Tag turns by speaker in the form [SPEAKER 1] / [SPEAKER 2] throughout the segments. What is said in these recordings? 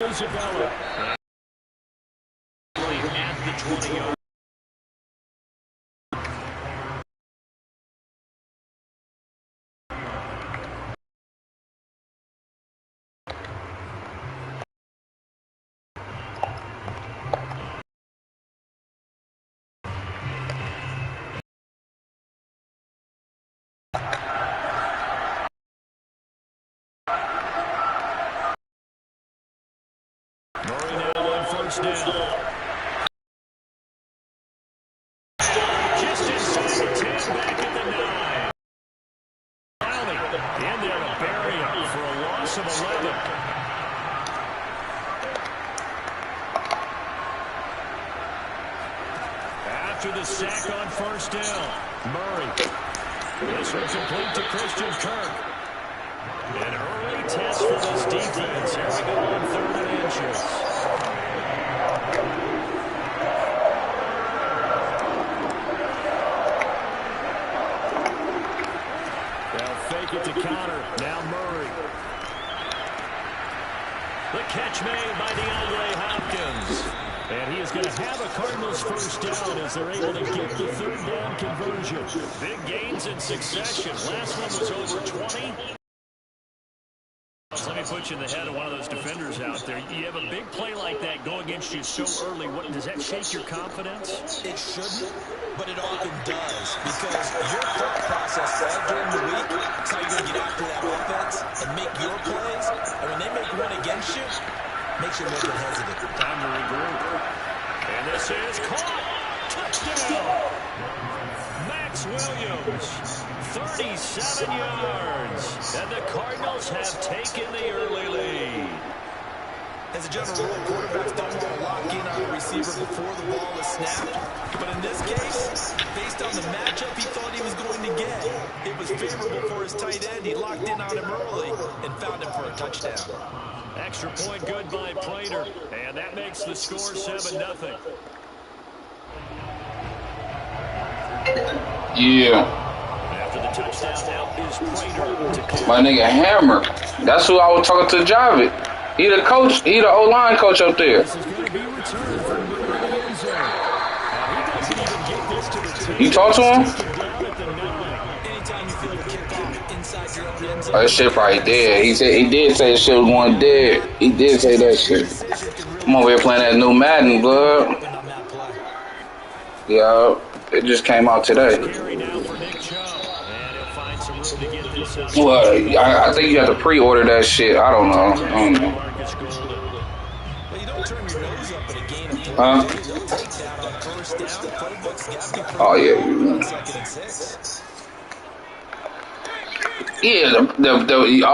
[SPEAKER 1] Isabella. At the 20-yard. Murray now on first down. Just inside the 10, back at the 9. Finally, in there to bury him for a loss of 11. After the sack on first down, Murray. This one's complete to Christian Kirk. An early test for this defense. Here we go on 3rd inches. They'll fake it to counter. Now Murray. The catch made by DeAndre Hopkins. And he is going to have a Cardinals first down as they're able to get the 3rd down conversion. Big gains in succession. Last one was over 20. Let me put you in the head of one of those defenders out there. You have a big play like that go against you so early. Does that shake your confidence?
[SPEAKER 2] It shouldn't, but it often does. Because your thought process all during the week is how you're going to get after that offense and make your plays. And when they make one against you, makes you a little bit hesitant.
[SPEAKER 1] Time to regroup. And this is caught. Touchdown. Max Williams. 37 yards. And the Cardinals have taken the early lead.
[SPEAKER 2] As a general rule, quarterbacks don't want to lock in on a receiver before the ball is snapped. But in this case, based on the matchup he thought he was going to get, it was favorable for his tight end. He locked in on him early and found him for a touchdown.
[SPEAKER 1] Extra point good by Prater. And that makes the score 7-0.
[SPEAKER 3] Yeah.
[SPEAKER 1] After the touchdown, now is Prater.
[SPEAKER 3] My nigga Hammer. That's who I was talking to, Javid. He the coach. He the O-line coach up there.
[SPEAKER 1] This is going to be returned from the end zone. He doesn't even get this to the 10.
[SPEAKER 3] You talk to him?
[SPEAKER 2] Anytime you feel the kickoff inside your own end zone.
[SPEAKER 3] Oh, that shit probably dead. He did say the shit was going dead. He did say that shit. I'm over here playing that new Madden, blood. Yeah, it just came out today. Well, I think you have to pre-order that shit. I don't know. Huh? Oh yeah. Yeah, I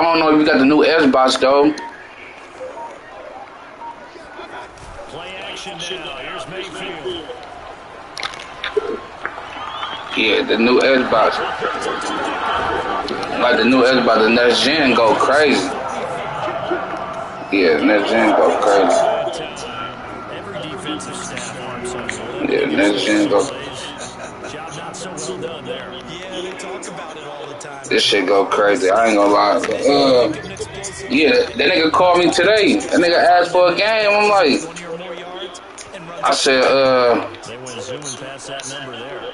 [SPEAKER 3] don't know if you got the new Xbox though.
[SPEAKER 1] Play action now. Here's Mayfield.
[SPEAKER 3] Yeah, the new Xbox. Like the new Xbox, the next gen go crazy. Yeah, the next gen go crazy. Yeah, the next gen go. This shit go crazy. I ain't gonna lie. Yeah, that nigga called me today. That nigga asked for a game. I'm like, I said,
[SPEAKER 1] They went zooming past that number there.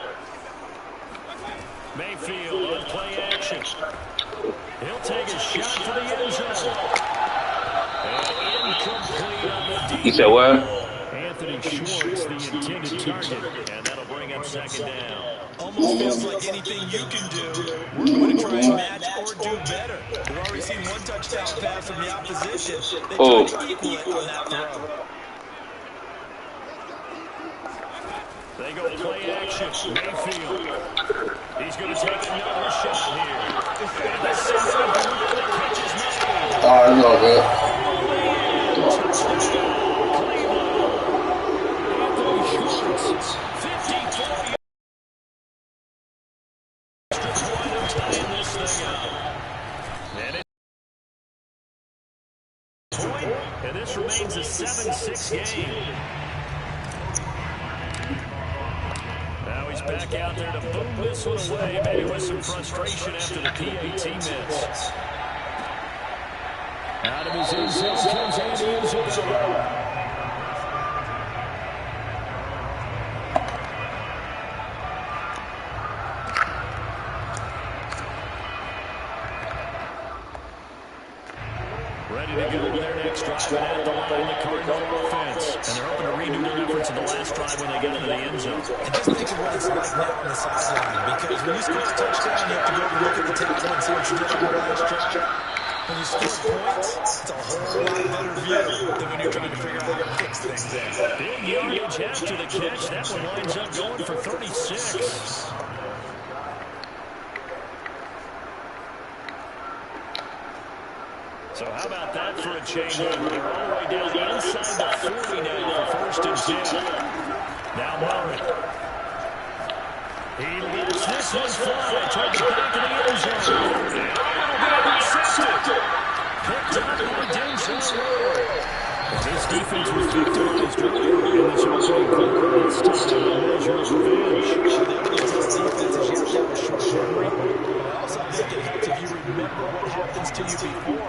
[SPEAKER 1] Mayfield on play action. He'll take a shot for the end zone. And incomplete on the deep.
[SPEAKER 3] You said what?
[SPEAKER 1] Anthony Schwartz, the intended target, and that'll bring up 2nd down.
[SPEAKER 2] Almost feels like anything you can do, we're going to try and match or do better. We've already seen one touchdown pass from the opposition. They tried to equal it on that throw.
[SPEAKER 1] They go play action. Mayfield. He's going to take another shot here. And the center catches Mayfield.
[SPEAKER 3] Oh, I know that.
[SPEAKER 1] Anthony Schwartz, 54 tying this thing up. And this remains a 7-6 game. Now he's back out there to boom this one away, maybe with some frustration after the PAT miss. Out of his end zone comes Andy Isabella. Ready to go with their next drive at the line, the Cardinal offense. And they're hoping to redo their efforts in the last drive when they get into the end zone.
[SPEAKER 2] And just think of what it's like now on the sideline. Because when you score a touchdown, you have to go and look at the table and see what you did on the last drive. When you score points, it's a whole lot better view than when you're trying to figure out how to fix things there.
[SPEAKER 1] Big yardage after the catch. That one winds up going for 36. So how about that for a changeover? They're all the way down inside the 40 now for 1st and 10. Now Murray. He lets this one fly toward the back of the end zone. And it'll be intercepted. Picked up by Denzel Ward. This defense was victimized earlier in this opening quarter. It's time to measure revenge.
[SPEAKER 2] This defense is your short memory. But I also think it helps if you remember what happens to you before.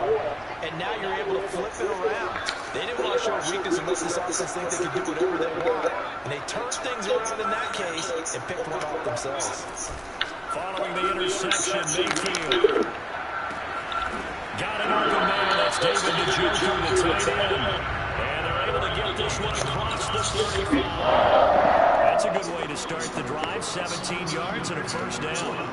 [SPEAKER 2] And now you're able to flip it around. They didn't want to show weakness and let this offense think they could do whatever they want. And they turned things around in that case and picked one off themselves.
[SPEAKER 1] Following the interception, Mayfield. Got an open man. That's David Njoku, the tight end. And they're able to get this one across the 35. That's a good way to start the drive. 17 yards and a 1st down.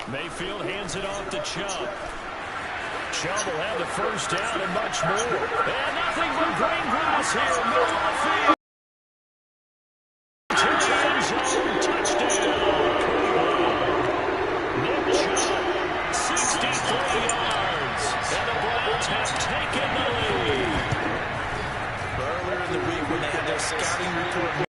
[SPEAKER 1] Mayfield hands it off to Chubb. Chubb will have the 1st down and much more. And nothing but green grass here. Middle of the field. To the end zone. Touchdown. Nick Chubb, 63 yards. And the Browns have taken the lead.
[SPEAKER 2] Earlier in the week when they had their scouting report,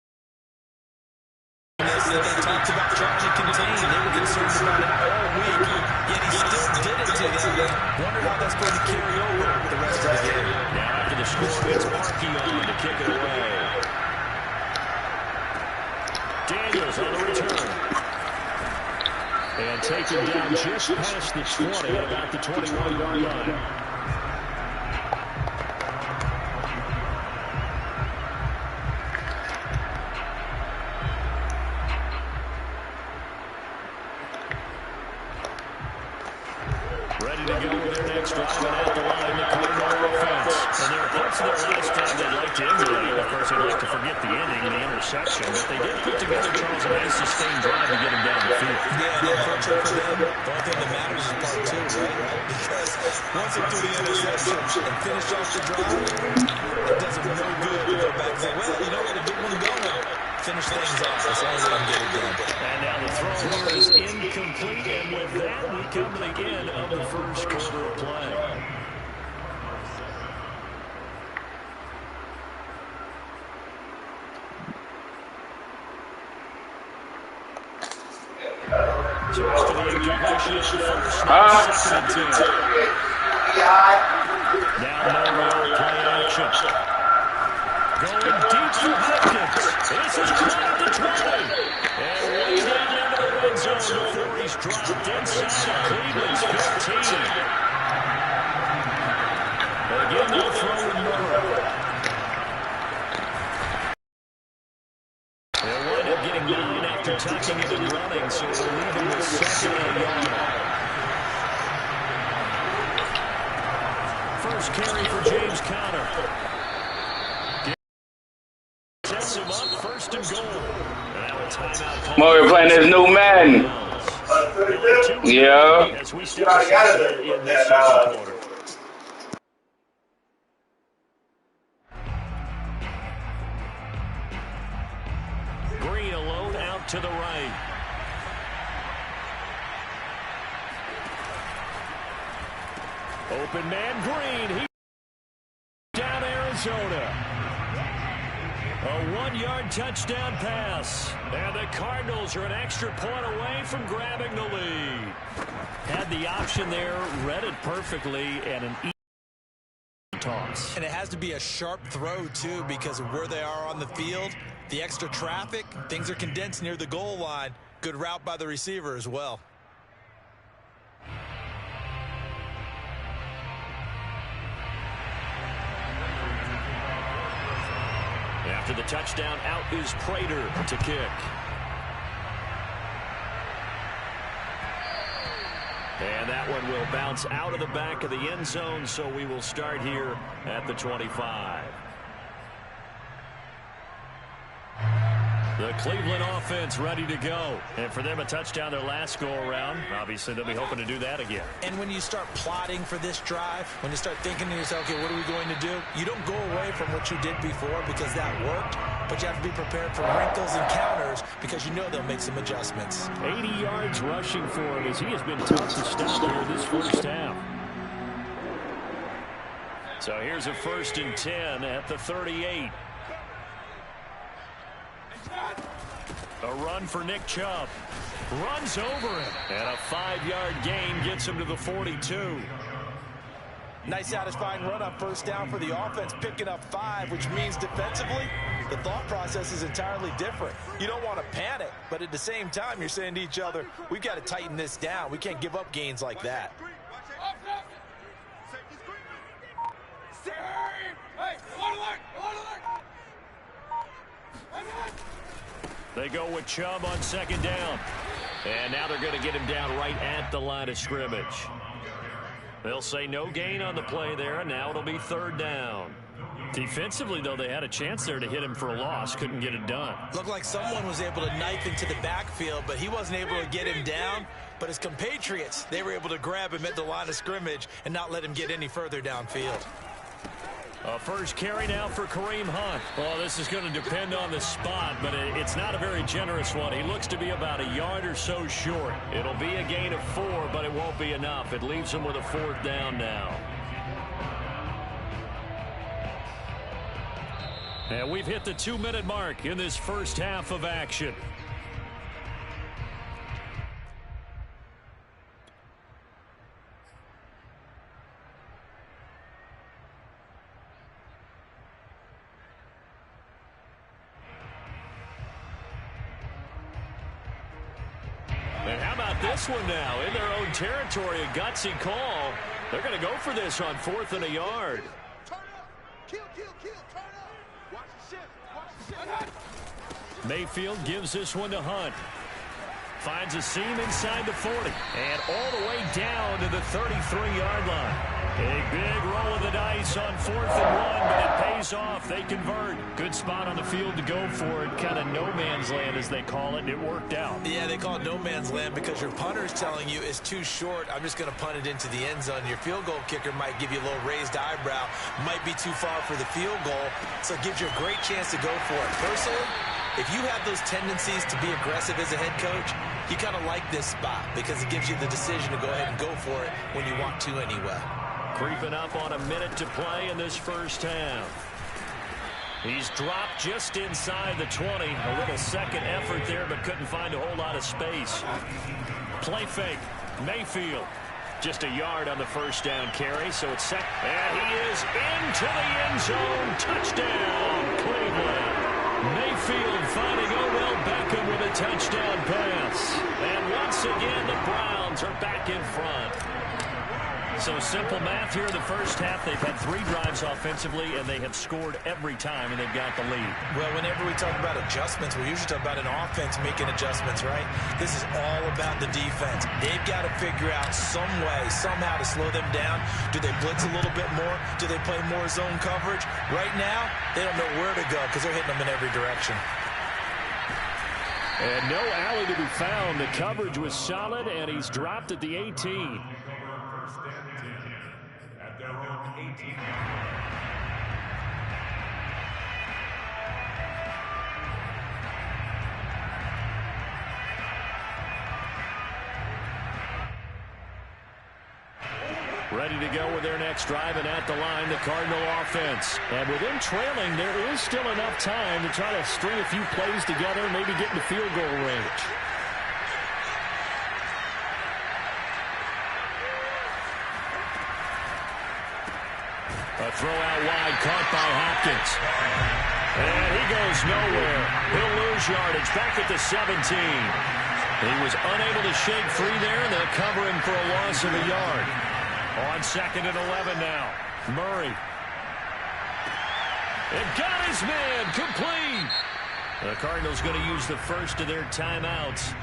[SPEAKER 2] they talked about trying to contain. They were concerned about it all week. Yet he still did it to them. Wonder how that's going to carry over the rest of the game.
[SPEAKER 1] Now after the score, it's Parkey on to kick it away. Daniels on the return. And taken down just past the 20 at about the 21-yard line. Ready to go with their next drive and at the line, the Cardinal offense. And there are parts of their last drive they'd like to emulate. Of course, they'd like to forget the ending, the interception. But they did put together, Charles, a nice sustained drive to get him down the field.
[SPEAKER 2] Yeah, and unfortunately for them, the only thing that matters is part 2, right? Because once they threw the interception and finished off the drive, it does them no good to go back and say, well, you know what, a good one going. Finish things off as long as they can get it done.
[SPEAKER 1] And now the throw here is incomplete. And with that, we come to the end of the 1st quarter of play. So after the incompletion of the 1st, 2nd and 10. Now no play action. Going deep for Hopkins. This is caught at the 20. And way down into the red zone before he's dropped inside of Cleveland's 15. Again, they'll throw to Murray. They'll wind up getting 9 after tucking it and running, so they'll leave him with 2nd and a yard. First carry for James Conner. Sets him up, 1st and goal. And now a timeout.
[SPEAKER 3] We're playing this new Madden. Yeah.
[SPEAKER 1] As we step aside in this 2nd quarter. Green alone out to the right. Open man Green. He down Arizona. A 1-yard touchdown pass. And the Cardinals are an extra point away from grabbing the lead. Had the option there, read it perfectly, and an yards.
[SPEAKER 2] And it has to be a sharp throw, too, because of where they are on the field. The extra traffic, things are condensed near the goal line. Good route by the receiver as well.
[SPEAKER 1] After the touchdown, out is Prater to kick. And that one will bounce out of the back of the end zone, so we will start here at the 25. The Cleveland offense ready to go. And for them, a touchdown their last go-around. Obviously, they'll be hoping to do that again.
[SPEAKER 2] And when you start plotting for this drive, when you start thinking to yourself, okay, what are we going to do? You don't go away from what you did before because that worked, but you have to be prepared for wrinkles and counters because you know they'll make some adjustments.
[SPEAKER 1] 80 yards rushing for him as he has been tough to stop here this first half. So here's a 1st and 10 at the 38. A run for Nick Chubb. Runs over him. And a 5-yard gain gets him to the 42.
[SPEAKER 2] Nice satisfying run on first down for the offense, picking up 5, which means defensively, the thought process is entirely different. You don't want to panic, but at the same time, you're saying to each other, we've got to tighten this down. We can't give up gains like that.
[SPEAKER 1] They go with Chubb on 2nd down. And now they're going to get him down right at the line of scrimmage. They'll say no gain on the play there, and now it'll be 3rd down. Defensively, though, they had a chance there to hit him for a loss. Couldn't get it done.
[SPEAKER 2] Looked like someone was able to knife into the backfield, but he wasn't able to get him down. But his compatriots, they were able to grab him at the line of scrimmage and not let him get any further downfield.
[SPEAKER 1] A first carry now for Kareem Hunt. Well, this is going to depend on the spot, but it's not a very generous one. He looks to be about a yard or so short. It'll be a gain of 4, but it won't be enough. It leaves him with a 4th down now. And we've hit the 2-minute mark in this first half of action. And how about this one now? In their own territory, a gutsy call. They're going to go for this on 4th and a yard. Mayfield gives this one to Hunt. Finds a seam inside the 40. And all the way down to the 33-yard line. A big roll of the dice on 4th and 1, but it pays off. They convert. Good spot on the field to go for it. Kind of no man's land, as they call it, and it worked out.
[SPEAKER 2] Yeah, they call it no man's land because your punter's telling you it's too short. I'm just going to punt it into the end zone. Your field goal kicker might give you a little raised eyebrow. Might be too far for the field goal, so it gives you a great chance to go for it. Personally, if you have those tendencies to be aggressive as a head coach, you kind of like this spot because it gives you the decision to go ahead and go for it when you want to anyway.
[SPEAKER 1] Creeping up on a minute to play in this first half. He's dropped just inside the 20. A little second effort there, but couldn't find a whole lot of space. Play fake. Mayfield. Just a yard on the first down carry, so it's second. And he is into the end zone. Touchdown, Cleveland. Mayfield finding Odell Beckham with a touchdown pass. And once again, the Browns are back in front. So simple math here in the first half. They've had 3 drives offensively, and they have scored every time, and they've got the lead.
[SPEAKER 2] Well, whenever we talk about adjustments, we usually talk about an offense making adjustments, right? This is all about the defense. They've got to figure out some way, somehow to slow them down. Do they blitz a little bit more? Do they play more zone coverage? Right now, they don't know where to go because they're hitting them in every direction.
[SPEAKER 1] And no alley to be found. The coverage was solid, and he's dropped at the 18.
[SPEAKER 4] At their own 18.
[SPEAKER 1] Ready to go with their next drive, and at the line, the Cardinal offense. And with them trailing, there is still enough time to try to string a few plays together, maybe get into field goal range. A throw out wide, caught by Hopkins. And he goes nowhere. He'll lose yardage back at the 17. He was unable to shake free there, and they'll cover him for a loss of a yard. On 2nd and 11 now. Murray. It got his man complete. The Cardinals going to use the first of their timeouts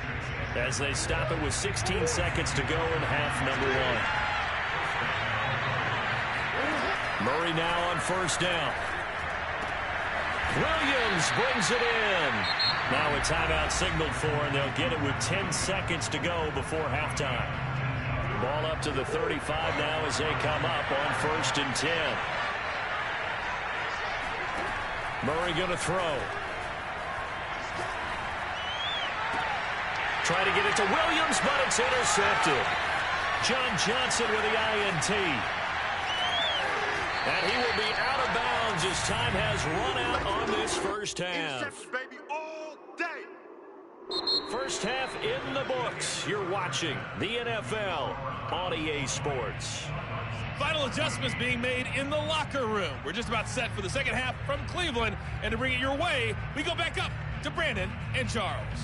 [SPEAKER 1] as they stop it with 16 seconds to go in half number 1. Murray now on 1st down. Williams brings it in. Now a timeout signaled for, and they'll get it with 10 seconds to go before halftime. Ball up to the 35 now as they come up on 1st and 10. Murray going to throw. Trying to get it to Williams, but it's intercepted. John Johnson with the INT. And he will be out of bounds as time has run out on this first half.
[SPEAKER 4] Baby, all day.
[SPEAKER 1] First half in the books. You're watching the NFL on EA Sports.
[SPEAKER 5] Final adjustments being made in the locker room. We're just about set for the second half from Cleveland. And to bring it your way, we go back up to Brandon and Charles.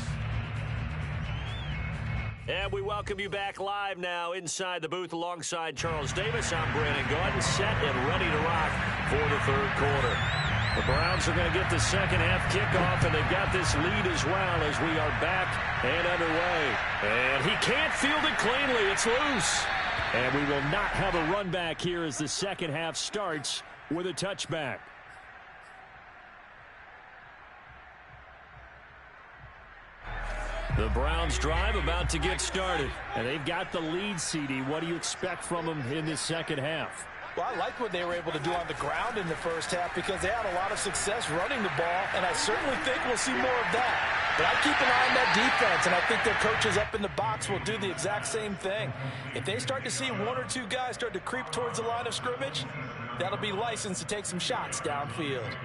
[SPEAKER 1] And we welcome you back live now inside the booth alongside Charles Davis. I'm Brandon Gaudin, set and ready to rock for the 3rd quarter. The Browns are going to get the second half kickoff, and they've got this lead as well as we are back and underway. And he can't field it cleanly. It's loose. And we will not have a run back here as the second half starts with a touchback. The Browns drive about to get started, and they've got the lead, CD. What do you expect from them in this second half?
[SPEAKER 6] Well, I like what they were able to do on the ground in the first half because they had a lot of success running the ball, and I certainly think we'll see more of that. But I keep an eye on that defense, and I think their coaches up in the box will do the exact same thing. If they start to see 1 or 2 guys start to creep towards the line of scrimmage, that'll be license to take some shots downfield.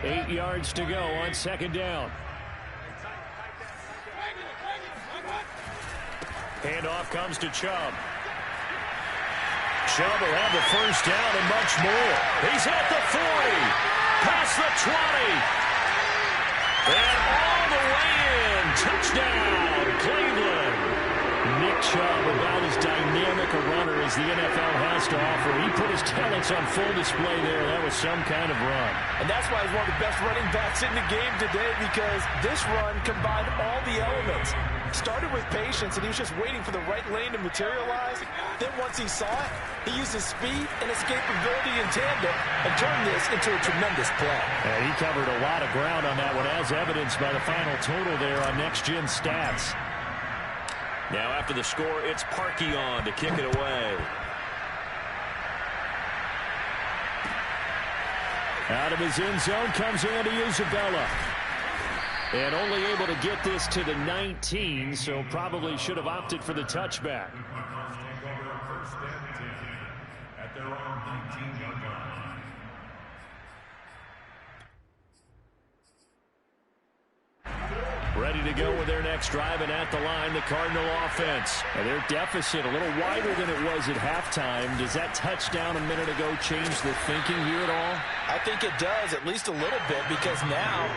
[SPEAKER 1] 8 yards to go on 2nd down. Handoff comes to Chubb. Chubb will have the first down and much more. He's at the 40, past the 20, and all the way in. Touchdown, Cleveland. Nick Chubb, about as dynamic a runner as the NFL has to offer. He put his talents on full display there. That was some kind of run.
[SPEAKER 6] And that's why he's one of the best running backs in the game today, because this run combined all the elements. Started with patience, and he was just waiting for the right lane to materialize. Then once he saw it, he used his speed and escapability in tandem and turned this into a tremendous play.
[SPEAKER 1] And he covered a lot of ground on that one, as evidenced by the final total there on Next Gen Stats. Now after the score, it's Parkey on to kick it away. Out of his end zone comes Andy Isabella. And only able to get this to the 19, so probably should have opted for the touchback.
[SPEAKER 4] At their own 19-yard line.
[SPEAKER 1] Ready to go with their next drive, and at the line, the Cardinal offense. And their deficit a little wider than it was at halftime. Does that touchdown a minute ago change the thinking here at all?
[SPEAKER 6] I think it does, at least a little bit, because now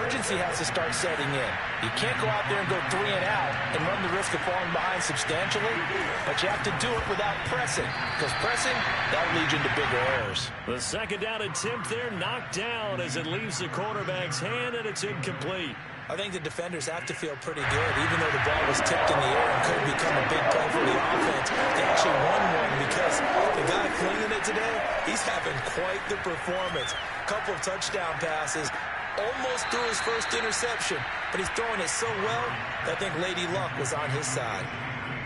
[SPEAKER 6] urgency has to start setting in. You can't go out there and go 3 and out and run the risk of falling behind substantially, but you have to do it without pressing, because pressing, that'll lead you into bigger errors.
[SPEAKER 1] The second down attempt there knocked down as it leaves the quarterback's hand, and it's incomplete.
[SPEAKER 6] I think the defenders have to feel pretty good, even though the ball was tipped in the air and could become a big play for the offense. They actually won one because the guy flinging it today, he's having quite the performance. Couple of touchdown passes, almost threw his first interception, but he's throwing it so well that I think Lady Luck was on his side.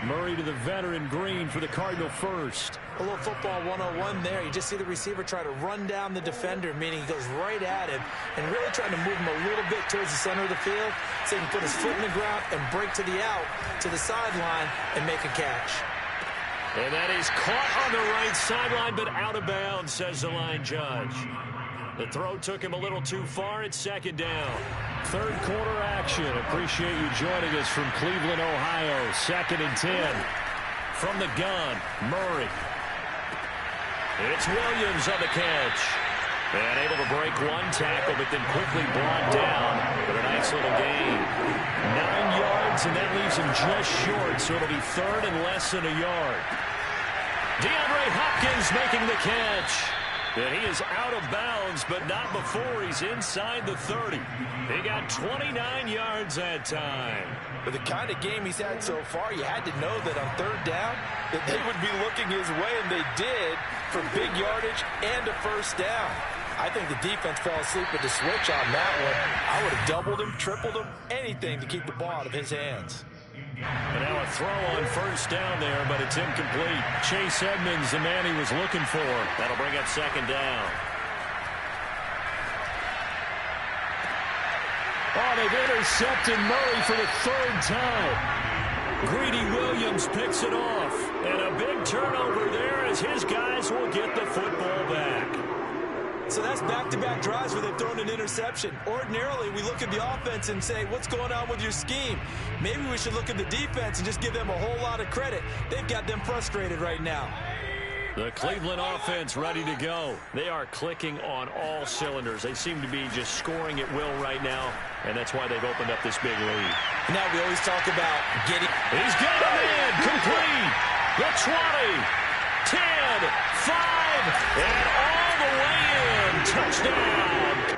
[SPEAKER 1] Murray to the veteran Green for the Cardinal first.
[SPEAKER 6] A little football 101 there. You just see the receiver try to run down the defender, meaning he goes right at him and really trying to move him a little bit towards the center of the field so he can put his foot in the ground and break to the out, to the sideline, and make a catch.
[SPEAKER 1] And that is caught on the right sideline, but out of bounds, says the line judge. The throw took him a little too far. It's second down. Third quarter action. Appreciate you joining us from Cleveland, Ohio. 2nd and 10. From the gun, Murray. It's Williams on the catch. And able to break one tackle, but then quickly brought down with a nice little gain. 9 yards, and that leaves him just short, so it'll be 3rd and less than a yard. DeAndre Hopkins making the catch. And he is out of bounds, but not before he's inside the 30. He got 29 yards that time.
[SPEAKER 6] With the kind of game he's had so far, you had to know that on 3rd down that they would be looking his way, and they did, for big yardage and a 1st down. I think the defense fell asleep with the switch on that one. I would have doubled him, tripled him, anything to keep the ball out of his hands.
[SPEAKER 1] And now a throw on 1st down there, but it's incomplete. Chase Edmonds, the man he was looking for. That'll bring up 2nd down. Oh, they've intercepted Murray for the 3rd time. Greedy Williams picks it off. And a big turnover there as his guys will get the football back.
[SPEAKER 6] So that's back-to-back drives where they've thrown an interception. Ordinarily, we look at the offense and say, what's going on with your scheme? Maybe we should look at the defense and just give them a whole lot of credit. They've got them frustrated right now.
[SPEAKER 1] The Cleveland offense ready to go. They are clicking on all cylinders. They seem to be just scoring at will right now, and that's why they've opened up this big lead.
[SPEAKER 6] Now we always talk about getting...
[SPEAKER 1] He's got a man complete. The 20, 10, 5, and all the way in. Touchdown,